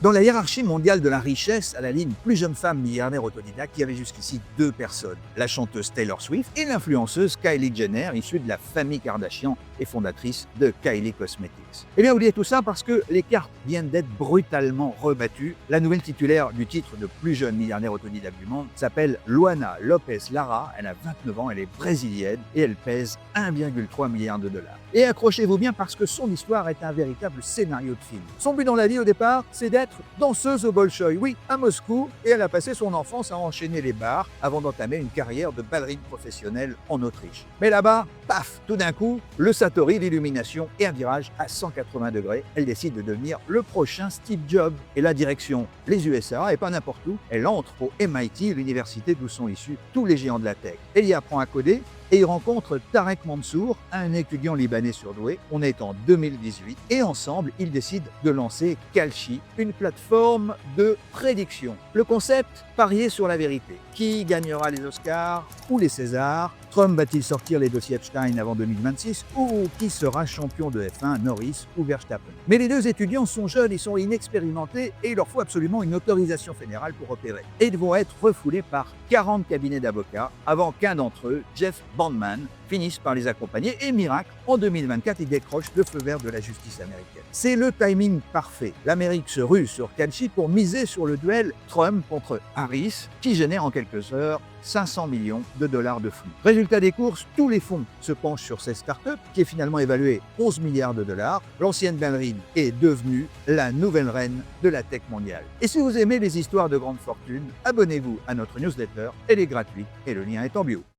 Dans la hiérarchie mondiale de la richesse, à la ligne plus jeune femme milliardaire autodidacte, il y avait jusqu'ici deux personnes, la chanteuse Taylor Swift et l'influenceuse Kylie Jenner, issue de la famille Kardashian et fondatrice de Kylie Cosmetics. Eh bien, oubliez tout ça parce que les cartes viennent d'être brutalement rebattues. La nouvelle titulaire du titre de plus jeune milliardaire autodidacte du monde s'appelle Luana Lopez Lara, elle a 29 ans, elle est brésilienne et elle pèse 1,3 milliard de dollars. Et accrochez-vous bien parce que son histoire est un véritable scénario de film. Son but dans la vie au départ, c'est d'être danseuse au Bolchoï, oui, à Moscou, et elle a passé son enfance à enchaîner les bars avant d'entamer une carrière de ballerine professionnelle en Autriche. Mais là-bas, paf, tout d'un coup, le Satori, l'illumination et un virage à 180 degrés. Elle décide de devenir le prochain Steve Jobs. Et la direction, les USA, et pas n'importe où, elle entre au MIT, l'université d'où sont issus tous les géants de la tech. Elle y apprend à coder, et il rencontre Tarek Mansour, un étudiant libanais surdoué. On est en 2018 et ensemble, ils décident de lancer Kalshi, une plateforme de prédiction. Le concept, parier sur la vérité. Qui gagnera les Oscars ou les Césars? Trump va-t-il sortir les dossiers Epstein avant 2026? Ou qui sera champion de F1, Norris ou Verstappen? Mais les deux étudiants sont jeunes, ils sont inexpérimentés et il leur faut absolument une autorisation fédérale pour opérer. Et ils vont être refoulés par 40 cabinets d'avocats avant qu'un d'entre eux, Jeff Bandman, finisse par les accompagner et miracle, en 2024, ils décrochent le feu vert de la justice américaine. C'est le timing parfait. L'Amérique se rue sur Kalshi pour miser sur le duel Trump contre Harris qui génère en quelques heures 500 millions de dollars de flux. Résultat des courses, tous les fonds se penchent sur cette start-up qui est finalement évaluée 11 milliards de dollars. L'ancienne ballerine est devenue la nouvelle reine de la tech mondiale. Et si vous aimez les histoires de grande fortune, abonnez-vous à notre newsletter, elle est gratuite et le lien est en bio.